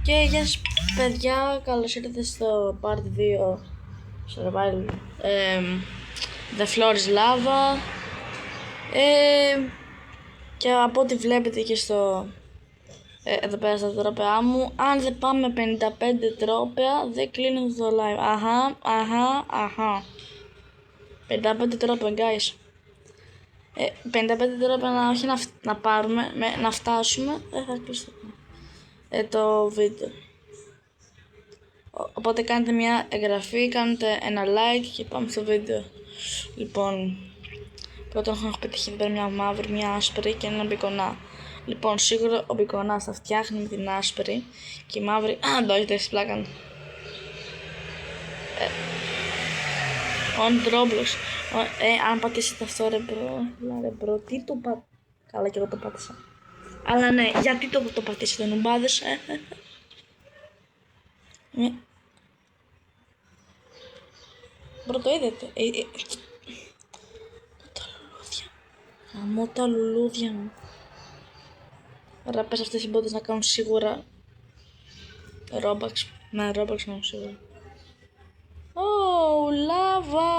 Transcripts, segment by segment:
Και γεια σας παιδιά, καλώς ήρθατε στο part 2 Survival The Floor is Lava. Και από ό,τι βλέπετε και στο εδώ πέρα στα τρόπαιά μου, αν δεν πάμε 55 τρόπαια δεν κλείνω το live. Αχα 55 τρόπαια guys. 55 τρόπαια όχι να πάρουμε, να φτάσουμε, δεν θα κλείσω το βίντεο. Οπότε κάντε μια εγγραφή, κάντε ένα like και πάμε στο βίντεο. Λοιπόν, πρώτον έχω πετύχει εδώ πέρα μια μαύρη, μια άσπρη και ένα μπικονά. Λοιπόν, σίγουρα ο μπικονάς θα φτιάχνει με την άσπρη και η μαύρη... Α, το έχετε πλάκα. On Roblox. Αν πατήσετε αυτό ρε μπρο, τι το πατήσατε. Καλά και εγώ το πάτησα. Αλλά ναι, γιατί το πατήσατε νουμπάδες, Μπρο, το είδατε. Τα λουλούδια. Γαμώ τα λουλούδια μου. Άρα πες αυτές οι μπότες να κάνουν σίγουρα Robux. Ναι, Robux να κάνουν σίγουρα. Ω, λάβα.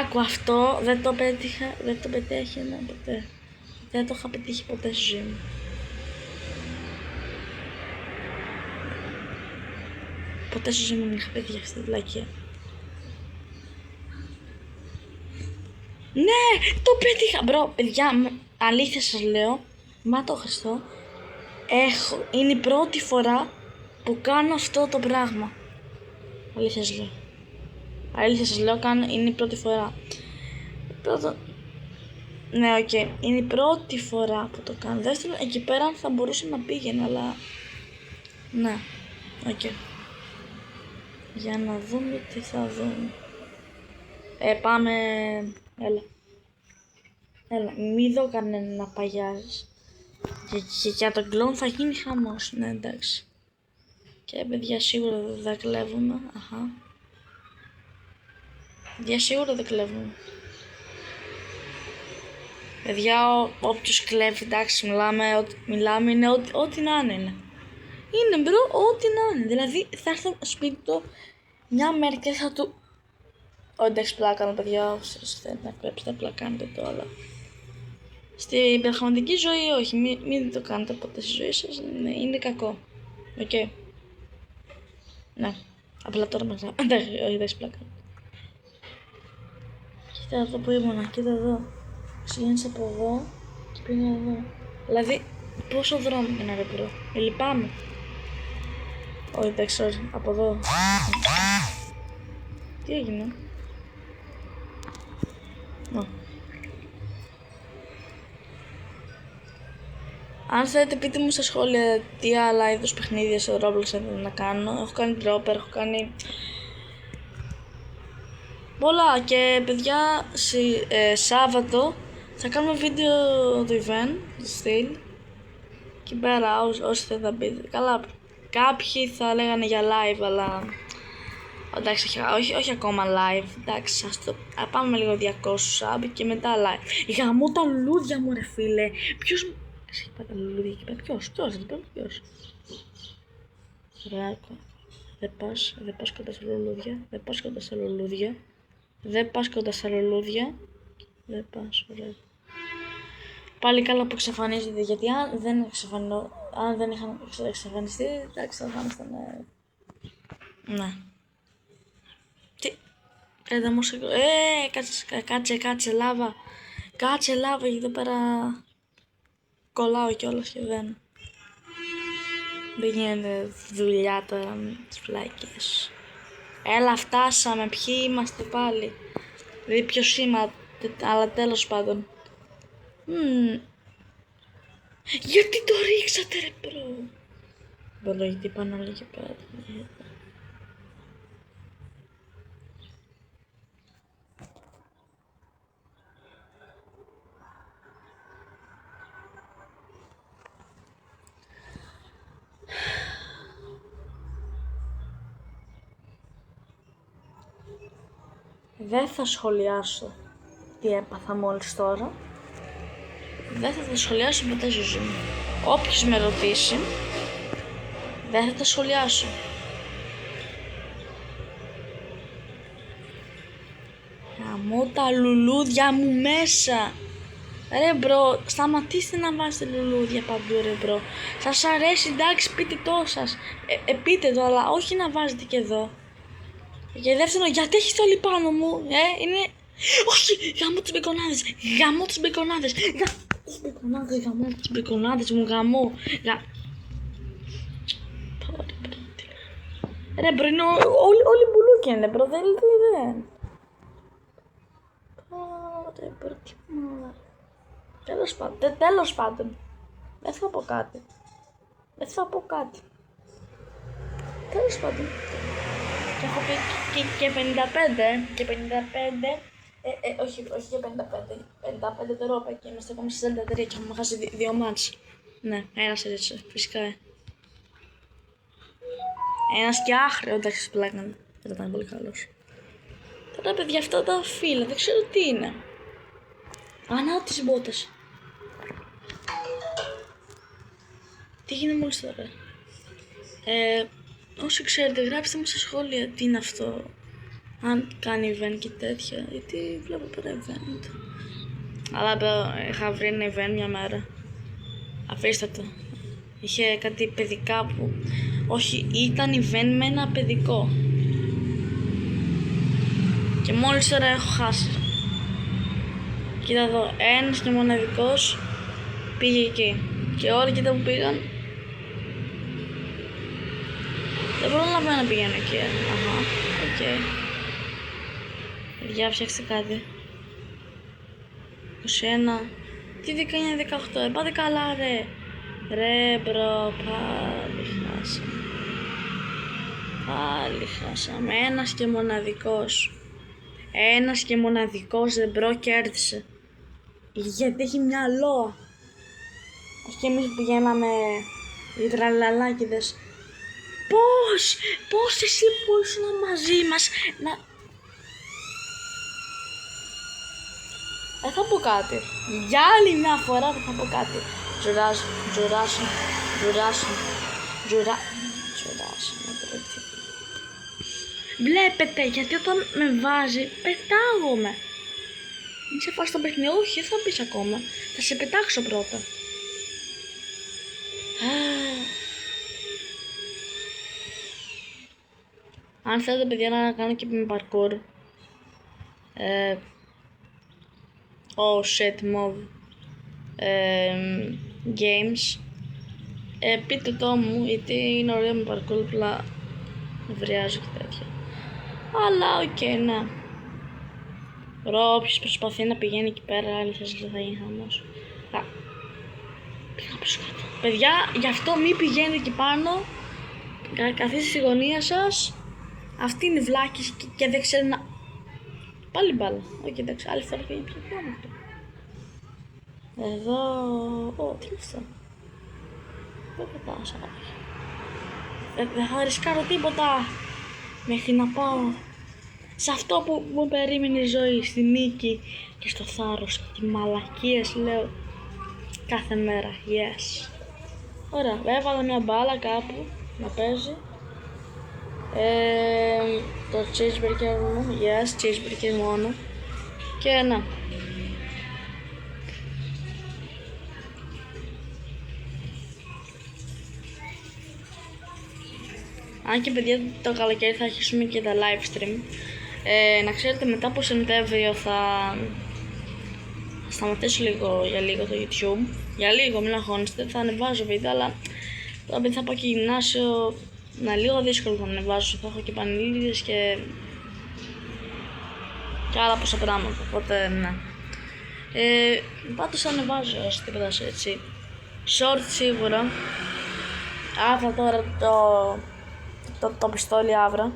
Άκου αυτό. Δεν το πέτυχα. Δεν το πετέχει ποτέ. Δεν το είχα πετύχει ποτέ στη ζωή μου. Ποτέ στη ζωή μου δεν είχα πετύχει αυτή τη βλακία. Ναι, το πέτυχα. Μπρο, παιδιά, αλήθεια σας λέω. Μα το Χριστό. Είναι η πρώτη φορά που κάνω αυτό το πράγμα. Αλήθεια σας λέω. Αλήθεια σας λέω, είναι η πρώτη φορά. Ναι, οκ. Είναι η πρώτη φορά που το κάνω. Δεύτερον, εκεί πέρα θα μπορούσε να πήγαινε, αλλά... Ναι, οκ. Για να δούμε τι θα δούμε. Πάμε... Έλα, μη δω κανένα να παγιάζεις. Και για τον κλόν θα γίνει χαμός. Ναι, εντάξει. Και παιδιά σίγουρα δεν κλέβουμε. Αχα. Παιδιά σίγουρα δεν κλέβουμε. Παιδιά, όποιος κλέβει, εντάξει, μιλάμε είναι ό,τι να είναι. Είναι μπρο, ό,τι να είναι. Δηλαδή θα έρθει στο σπίτι του μια μέρα και θα του... Εντάξει, πλάκανε παιδιά, όσοι θέλετε να κλέψετε, πλακάνετε το, αλλά... Στην πραγματική ζωή όχι, μην το κάνετε ποτέ στη ζωή σας, είναι κακό. Οκ. Ναι, απλά τώρα μετά, όχι δεν πλάκα. Κοίτα εδώ που ήμουνα, κοίτα εδώ. Ξεκίνησα από εδώ και πήγα εδώ. Δηλαδή, πόσο δρόμο είναι ρε μπρο, λυπάμαι. Όχι εντάξει, όχι, από εδώ. Τι έγινε? Αν θέλετε πείτε μου στα σχόλια τι άλλα είδους παιχνίδια στο Roblox θέλετε να κάνω. Έχω κάνει dropper, έχω κάνει πολλά και παιδιά Σάββατο θα κάνουμε βίντεο του event, του στυλ. Και πέρα όσοι θέλετε να πείτε. Καλά, κάποιοι θα λέγανε για live, αλλά εντάξει, όχι ακόμα live. Εντάξει, πάμε λίγο 200 sub και μετά live. Γαμώ τα λουλούδια μου ρε φίλε. Ποιος έχει πάει τα λουλούδια εκεί πέρα? Ποιος? Ωραία, δεν πας κοντά στα λουλούδια. Δεν πας, ωραία. Πάλι καλά που εξαφανίζεται, γιατί αν δεν είχαν εξαφανιστεί, εντάξει θα ήμασταν... Ναι. Τι... Κάτσε λάβα. Κάτσε λάβα, γιατί εδώ πέρα κολλάω κιόλας και δεν γίνεται δουλειά τώρα με τις φλάκες. Έλα φτάσαμε, ποιοι είμαστε πάλι. Δηλαδή ποιος είμαι, αλλά τέλος πάντων. Γιατί το ρίξατε ρε μπρο? Μπρο, γιατί πάνω όλοι εκεί πέρα. Δεν θα σχολιάσω τι έπαθα μόλις τώρα. δεν θα τα σχολιάσω ποτέ στη ζωή μου. Όποιος με ρωτήσει, δεν θα τα σχολιάσω. Γαμώ τα λουλούδια μου μέσα. Ρε μπρο, σταματήστε να βάζετε λουλούδια παντού ρε μπρο. Σας αρέσει, εντάξει, πείτε το σας. Πείτε το, αλλά όχι να βάζετε και εδώ. Και δεύτερον, γιατί έχεις το όλοι πάνω μου, είναι... Όχι, γαμώ τους μπεκονάδες, γαμώ τους μπεκονάδες, γαμώ τους μπεκονάδες μου, γαμώ. Ρε μπρο, είναι όλοι μπουλούκια είναι μπρο, δεν. Ρε μπρο, τι μάλα. Τέλος πάντων, δεν θα πω κάτι. Τέλος πάντων. Και έχω πει και 55, όχι και 55 τώρα είπα και είμαστε ακόμα στις 43 και έχουμε χάσει 2 μάτς. Ναι, ένας έτσι, φυσικά. Ένας και άχρεο, εντάξει, πλάκαν, δεν ήταν πολύ καλός. Τώρα παιδιά, αυτά τα φύλλα, δεν ξέρω τι είναι. Ανάω τις μπότες. Τι γίνεται μόλις τώρα. Όσοι ξέρετε, γράψτε μου στα σχόλια τι είναι αυτό. Αν κάνει event και τέτοια, γιατί βλέπω πέρα event. Αλλά είχα βρει ένα event μια μέρα. Αφήστε το. Είχε κάτι παιδικά που... Όχι, ήταν event με ένα παιδικό. Και μόλις τώρα έχω χάσει. Κοίτα εδώ, ένας και μοναδικός πήγε εκεί. Και όλοι κοίτα που πήγαν. Δεν προλαβαίνω να πηγαίνω εκεί. Αχα, οκ. Παιδιά, φτιάξτε κάτι. 21. Τι 19-18, πάτε καλά ρε. Ρε μπρο, πάλι χάσαμε. Ένας και μοναδικός ρε μπρο κέρδισε. Γιατί έχει μυαλό. Όχι και εμείς που πηγαίναμε οι τραλαλάκιδες. Πώς εσύ μπορείς να μαζί μας να... Δεν θα πω κάτι. Για άλλη μια φορά δεν θα πω κάτι. Τζουράσουν. Βλέπετε, γιατί όταν με βάζει πετάγομαι. Μην σε φας το παιχνίδι, όχι, δεν θα πεις ακόμα. Θα σε πετάξω πρώτα. Αν θέλετε παιδιά να κάνω και με parkour. Shit mob games. Πείτε το μου, γιατί είναι ωραίο με parkour, απλά νευριάζω και τέτοια. Αλλά οκ, ναι. Όποιος προσπαθεί να πηγαίνει εκεί πέρα, άλλη θέση δεν θα γίνει χαμός. Πήγα πίσω κάτω. Παιδιά, γι' αυτό μην πηγαίνετε εκεί πάνω. Καθίστε στη γωνία σας. Αυτή είναι η βλάκη και δεν ξέρει να... Πάλι μπάλα. Όχι, εντάξει, άλλη φορά πήγε πιο πάνω αυτό. Εδώ... τι είναι αυτό. Δεν πετάω σαν κάτι. Δεν θα ρισκάρω τίποτα μέχρι να πάω σε αυτό που μου περίμενε η ζωή, στη νίκη και στο θάρρος και τις μαλακίες λέω κάθε μέρα. Yes. Ωραία, έβαλα μια μπάλα κάπου να παίζει. Το cheeseburger μου, yes, cheeseburger μόνο. Και ένα. Αν και παιδιά το καλοκαίρι θα αρχίσουμε και τα live stream. Να ξέρετε, μετά από Σεπτέμβριο θα σταματήσω για λίγο το YouTube. Για λίγο, μην αγχώνεστε, θα ανεβάζω βίντεο, αλλά τώρα επειδή θα πάω και γυμνάσιο, να λίγο δύσκολο θα ανεβάζω, θα έχω και πανελλήνιες και άλλα πόσα πράγματα, οπότε ναι. Πάντως θα ανεβάζω τίποτα έτσι. Short σίγουρα. Άβρα τώρα το πιστόλι άβρα.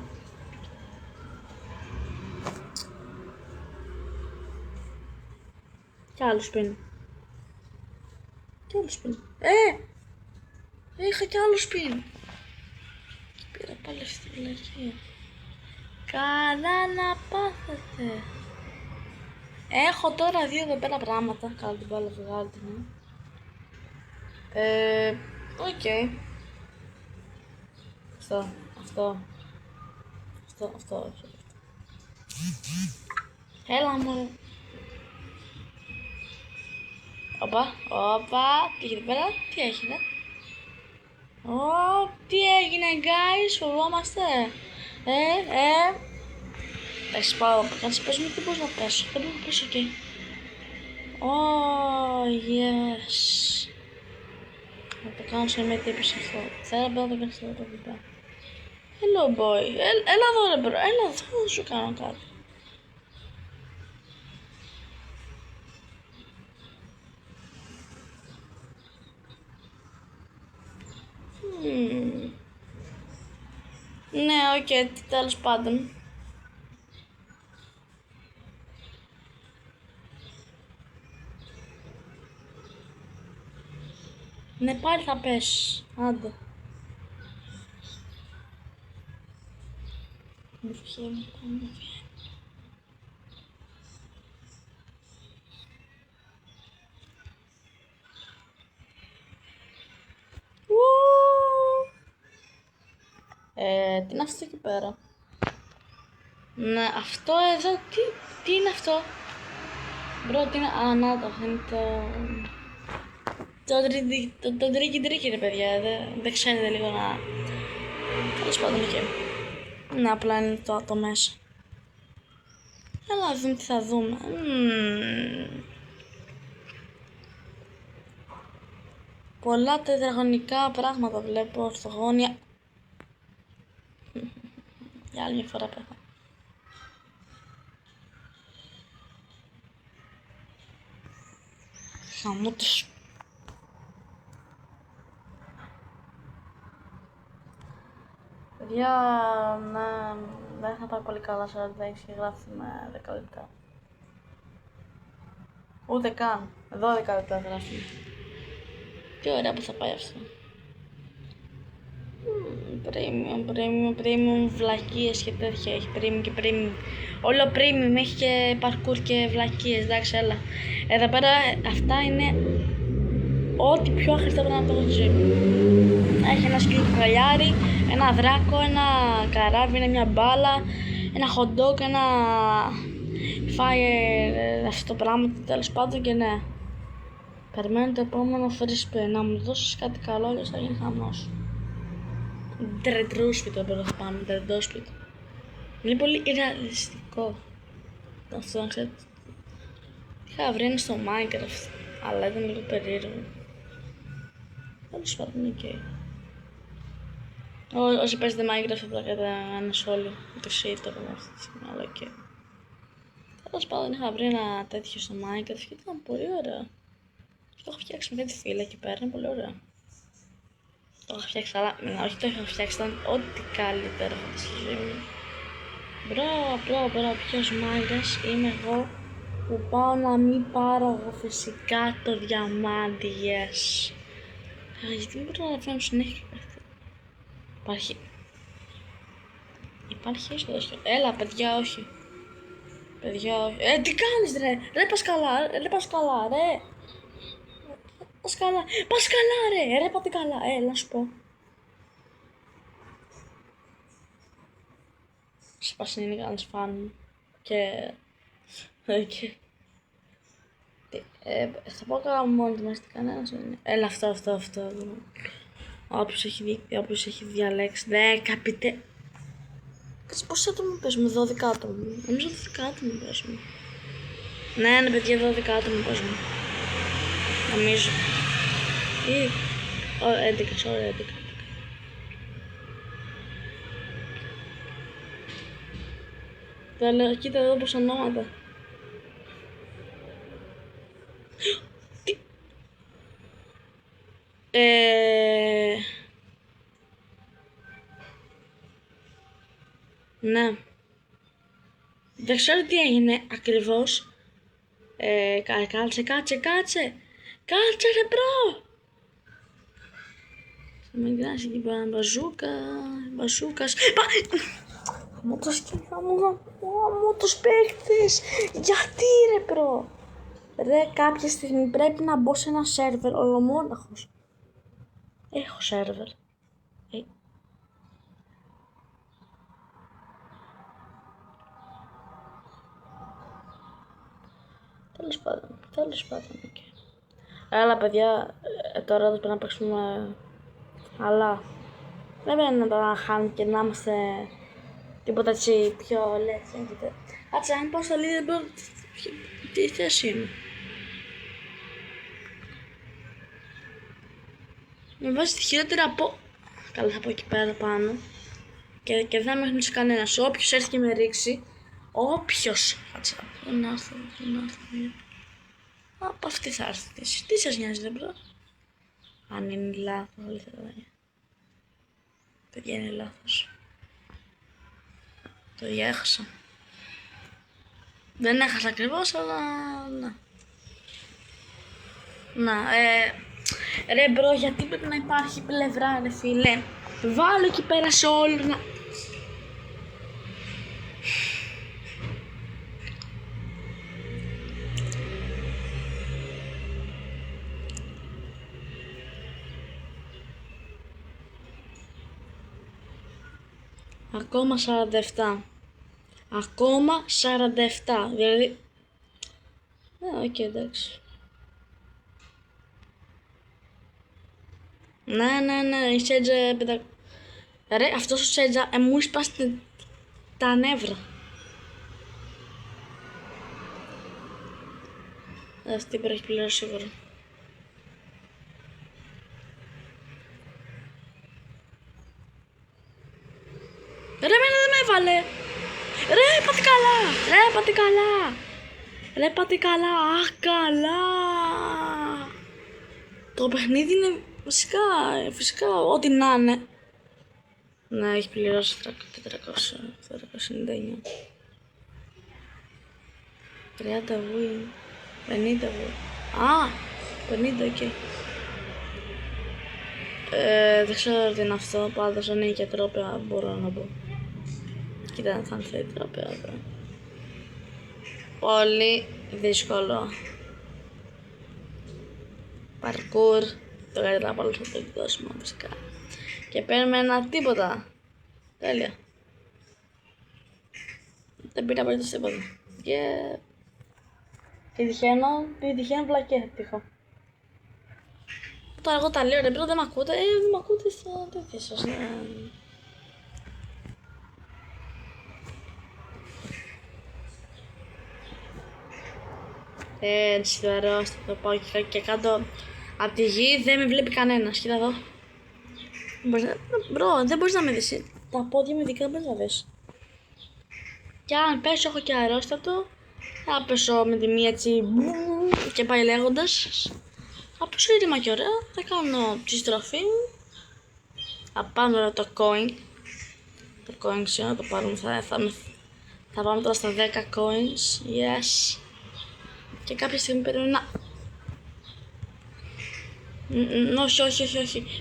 Κι άλλο σπίτι. Είχα κι άλλο σπίτι. Πήρα πάλι αυτή τη βλακία. Καλά να πάθετε. Έχω τώρα δύο εδώ πέρα πράγματα. Καλά την μπάλα, βγάλτε μου. Οκ. Αυτό, όχι. Έλα μου. Όπα, τι γίνεται πέρα, τι έγινε. Τι έγινε guys, φοβόμαστε. Έχεις πάω, κάτσε πες μου τι μπορείς να πέσω, δεν μπορώ να πέσω εκεί. Yes. Να το κάνω σε μια τύπη σε αυτό. Θέλω να το κάνω σε αυτό το βίντεο. Hello boy, έλα εδώ ρε bro, έλα εδώ, θα σου κάνω κάτι. Ναι, οκ, τέλος πάντων. Ναι, πάλι θα πες. Άντε. Μου βγαίνει, μου βγαίνει. Τι είναι αυτό εκεί πέρα. Ναι, αυτό εδώ, τι είναι αυτό. Μπρο, τι είναι, να το, είναι το τρίκι ρε παιδιά, δεν ξέρετε λίγο να... Τέλος πάντων εκεί. Να απλά είναι το μέσα. Έλα δούμε τι θα δούμε. Πολλά τετραγωνικά πράγματα βλέπω, ορθογώνια. Για άλλη μια φορά πέρα. Χαμότος. Παιδιά, δεν θα πάει πολύ καλά 46 και γράφει με 10 λεπτά. Ούτε καν, 12 λεπτά γράφει. Τι ωραία που θα πάει αυτό. Premium, βλακίες και τέτοια, έχει premium και premium. Όλο premium, έχει και parkour και βλακίες, εντάξει, έλα. Εδώ πέρα αυτά είναι ό,τι πιο άχρηστα πρέπει να το έχω στη ζωή μου. Έχει ένα σκύλο κοκαλιάρι, ένα δράκο, ένα καράβι, είναι μια μπάλα, ένα hot dog, ένα fire, αυτό το πράγμα, τέλος πάντων και ναι. Περιμένω το επόμενο frisbee, να μου δώσεις κάτι καλό, αλλιώς θα γίνει χαμός. Τρεντρούσπιτο πρέπει να πάμε, τρεντόσπιτο. Είναι πολύ ρεαλιστικό. Αυτό να ξέρετε. Είχα βρει ένα στο Minecraft, αλλά ήταν λίγο περίεργο. Τέλος πάντων, οκ. Όσοι παίζετε Minecraft θα πρέπει ένα σχόλιο. Το shit από αυτή τη στιγμή, αλλά οκ. Τέλος πάντων, είχα βρει ένα τέτοιο στο Minecraft και ήταν πολύ ωραίο. Και το έχω φτιάξει με κάτι φύλλα εκεί πέρα, είναι πολύ ωραίο. Το έχω φτιάξει, αλλά όχι το έχω φτιάξει, ήταν ό,τι καλύτερο στη ζωή μου. Μπρο, ποιος μάγκας είμαι εγώ που πάω να μην πάρω εγώ φυσικά το διαμάντι, yes. Γιατί δεν μπορώ να φέρνω συνέχεια. Υπάρχει έσοδο. Έλα, παιδιά, όχι. Τι κάνεις ρε Πασκαλά, ρε. Πασκαλά, ρε πάτε καλά, έλα σου πω. Σπάσει είναι κανένας φαν και... θα πω καλά μόνο του μας, τι κανένας είναι. Έλα αυτό. Όποιος έχει διαλέξει 10 πείτε... Πόσοι άτομα παίζουμε, 12 άτομα. Νομίζω 12 άτομα παίζουμε. Ναι, παιδιά, 12 άτομα παίζουμε. Νομίζω. Ή... 11. Τα λέω, κοίτα εδώ πως ονόματα. Τι... Ναι. Δεν ξέρω τι έγινε ακριβώς. Κάτσε. Κάτσε ρε μπρο. Θα με γκράσει εκεί πέρα μπαζούκας. Μότος παίκτης. Γιατί ρε μπρο. Ρε κάποια στιγμή πρέπει να μπω σε ένα σερβερ ολομόναχος. Έχω σερβερ. Τέλος πάντων, okay. Έλα παιδιά, τώρα εδώ πρέπει να παίξουμε, αλλά δεν πρέπει να το χάνουμε και να είμαστε τίποτα έτσι πιο legend. Κάτσε, αν πάω στο leaderboard, τι θέση είναι. Με βάζει τη χειρότερα από... Καλά, θα πω εκεί πέρα πάνω και δεν θα με χνήσει κανένας. Όποιος έρθει και με ρίξει, όποιος... Κάτσε, δεν έρθω. Από αυτή θα έρθει. Τι σας νοιάζει, δεν μπρο. Αν είναι λάθος, αλήθεια δεν είναι. Παιδιά, είναι λάθος. Το έχασα. Δεν έχασα ακριβώς, αλλά να. Ρε μπρο, γιατί πρέπει να υπάρχει πλευρά, ρε φίλε. Βάλω εκεί πέρα σε όλους να... Ακόμα 47. Ακόμα 47. Δηλαδή... οκ, εντάξει. Ναι, η Σέντζα... Ρε, αυτός ο Σέντζα μου σπάσει τα νεύρα. Αυτή πρέπει πλέον σίγουρα. Ρε, εμένα δεν με έβαλε. Ρε, πάτε καλά. Αχ, καλά. Το παιχνίδι είναι φυσικά, ό,τι να είναι. Ναι, έχει πληρώσει 499. 30 win. 50 win. 50, οκ. Δεν ξέρω τι είναι αυτό, πάντως αν είναι και τρόπια μπορώ να πω. Κοίτα αν θα είναι τρόπια εδώ. Πολύ δύσκολο. Παρκούρ. Το καλύτερα από όλους θα το εκδώσουμε φυσικά. Και παίρνουμε ένα τίποτα. Τέλεια. Δεν πήρα απολύτως τίποτα. Και τυχαίνω βλακές τύχω. Τώρα εγώ τα λέω ρε, δεν μ' ακούτε, δεν μ' ακούτε στα τέτοια σας, ναι. Έτσι τώρα, θα πάω και κάτω από τη γη, δεν με βλέπει κανένας, κοίτα εδώ. Μπρο, δεν μπορείς να με δεις, τα πόδια μου ειδικά δεν μπορείς να δεις. Και αν πέσω, έχω και αρρώστατο, θα πέσω με τη μία έτσι και πάει λέγοντας. Θα πέσω ήρεμα και ωραία, θα κάνω τη στροφή μου. Θα πάμε το coin. Το coin ξέρω, το πάρουμε, θα πάμε τώρα στα 10 coins, yes. Και κάποια στιγμή πρέπει να... Όχι,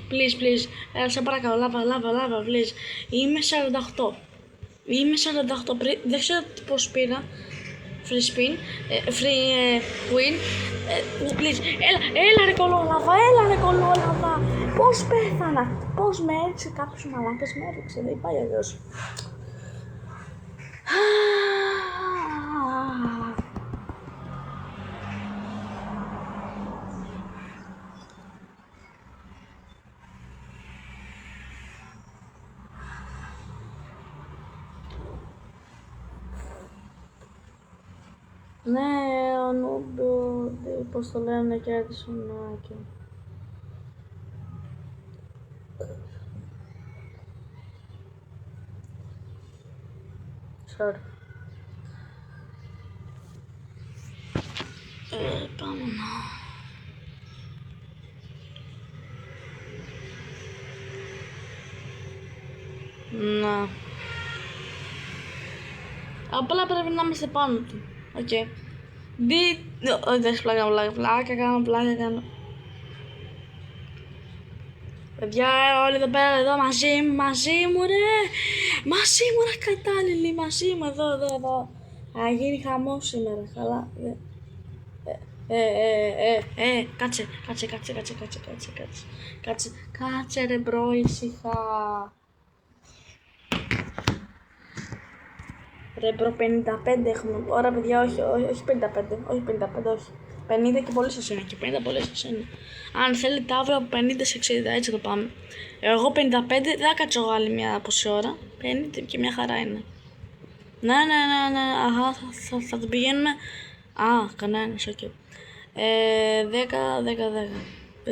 please, σε παρακαλώ, λάβα, please. Είμαι 48, δεν ξέρω πώς πήρα. Free spin, free win, please, έλα ρε κολόλαβα, πώς πέθανα, πώς με έριξε κάποιος μαλάκας, με έριξε, δεν πάει αλλιώς. Ναι, ο Νούμπο, πώς το λένε, κέρδισε μάκι. Sorry. Πάμε να... Απλά πρέπει να είμαστε πάνω του. Οκ. Δεν πλάκα κάνω. Παιδιά, όλοι εδώ πέρα, εδώ μαζί μου ρε, κατάλληλοι, μαζί μου, εδώ. Θα γίνει χαμός σήμερα, καλά. Κάτσε ρε μπρο, ήσυχα. Ρε μπρο, 55 έχουμε. Ωραία παιδιά, όχι 55, όχι 55, όχι. 50 και πολύ σας είναι, και 50 πολύ σας είναι. Αν θέλετε αύριο από 50 σε 60, έτσι το πάμε. Εγώ 55, δεν θα κάτσω άλλη μια πόση ώρα. 50 και μια χαρά είναι. Ναι, αχα, θα το πηγαίνουμε. Κανένας, οκ. 10.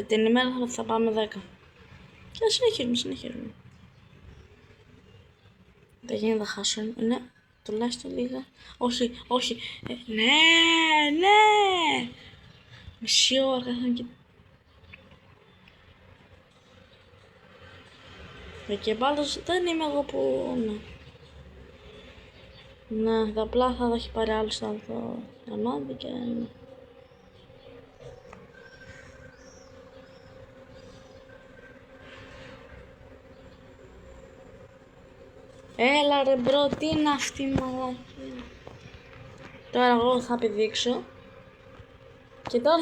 Την ημέρα θα πάμε 10. Και συνεχίζουμε. Δεν γίνεται να χάσω, ναι, τουλάχιστον λίγα. Όχι, ναι. Μισή ώρα και πάντως δεν είμαι εγώ που... Ναι, απλά θα έχει πάρει άλλος το γραμμάδι και... Έλα ρε μπρο, τι είναι αυτή η μαλακία. Τώρα εγώ θα πηδήξω. Και τώρα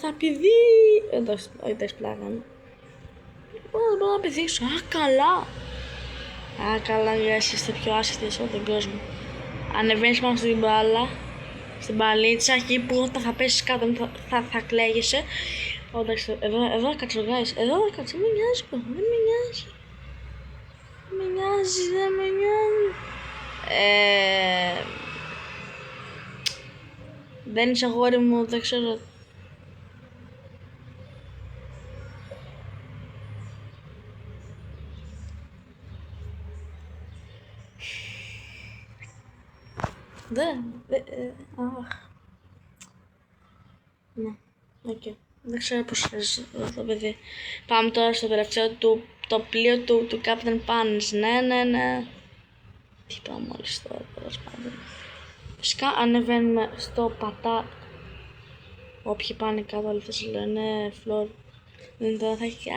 θα πηδήξω. Εντάξει πλάκα μου. Μπορώ να πηδήξω. Καλά, γιατί είστε πιο άσχετοι σε όλο τον κόσμο. Ανεβαίνεις πάνω στην μπάλα, στην μπαλίτσα, εκεί που όταν θα πέσεις κάτω θα κλαίγεσαι. Εντάξει, εδώ θα κάτσω, guys. Εδώ θα κάτσω, δεν με νοιάζει. Δεν με νοιάζει. Δεν είσαι αγόρι μου, δεν ξέρω. Ναι, οκ. Δεν ξέρω πώς θες το παιδί. Πάμε τώρα στο τελευταίο το πλοίο του Captain Panis. Ναι. Τι είπα μόλις τώρα, τέλος πάντων. Φυσικά ανεβαίνουμε στο πατά. Όποιοι πάνε κάτω, όλοι θα σου λένε φλόρ. Τώρα θα έχει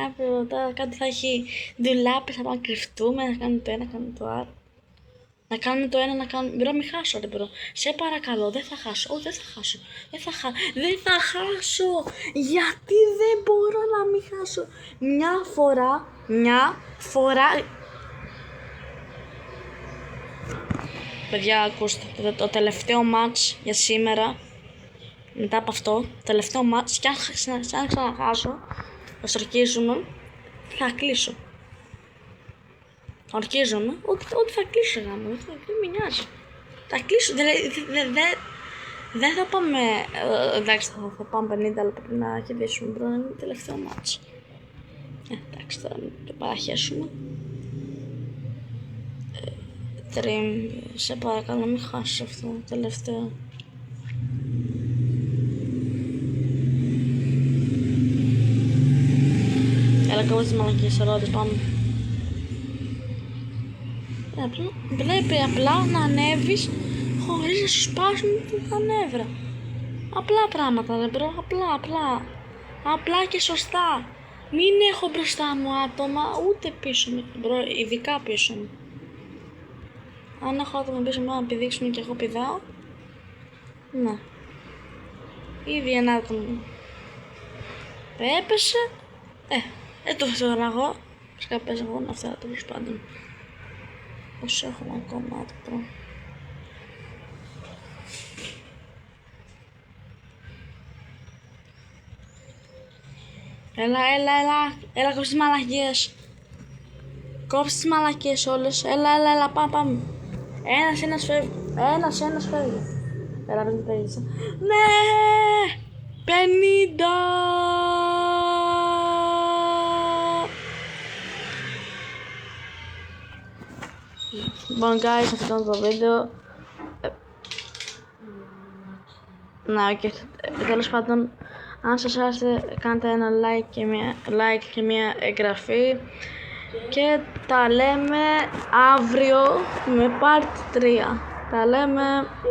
κάτι, θα έχει δουλάπες, θα πάμε να κρυφτούμε, να κάνουμε το ένα, κάνουμε το άλλο. Να κάνουμε το ένα, να κάνουμε... Μπρο, μην χάσω ρε μπρο. Σε παρακαλώ, δεν θα χάσω. Δεν θα χάσω. Γιατί δεν μπορώ να μην χάσω. Μια φορά... Παιδιά, ακούστε, το τελευταίο μάτς για σήμερα, μετά από αυτό, το τελευταίο μάτς, και αν ξαναχάσω, θα στορκίζουμε, θα κλείσω. Ορκίζομαι ότι θα κλείσω γάμο, δεν με νοιάζει. Θα κλείσω, δεν θα πάμε, εντάξει θα πάμε 50, αλλά πρέπει να κερδίσουμε, μπρο, είναι το τελευταίο μάτς. Εντάξει, τώρα μην το παραχέσουμε. Σε παρακαλώ μην χάσεις αυτό το τελευταίο. Έλα κόβω τις μαλακίες ερώτες, πάμε. Πρέπει απλά να ανέβεις χωρίς να σου σπάσουν τα νεύρα. Απλά πράγματα ρε μπρο, απλά και σωστά. Μην έχω μπροστά μου άτομα, ούτε πίσω μου, μπρο, ειδικά πίσω μου. Αν έχω άτομα πίσω μου να πηδήξουν και εγώ πηδάω, ναι. Ήδη ένα άτομο έπεσε, το φωτογραφώ, φυσικά παίζω εγώ αυτά τέλος πάντων. Όσο έχουμε ακόμα άτομο. Έλα, κόψε τις μαλακίες. Κόψε τις μαλακίες όλες, έλα, πάμε. Ένας φεύγει. Έλα, δεν πέγησε. Ναι! 50! Λοιπόν, guys, αυτό ήταν το βίντεο. Τέλος πάντων, αν σας άρεσε, κάντε ένα like και μια εγγραφή. Και τα λέμε αύριο με part 3. Τα λέμε.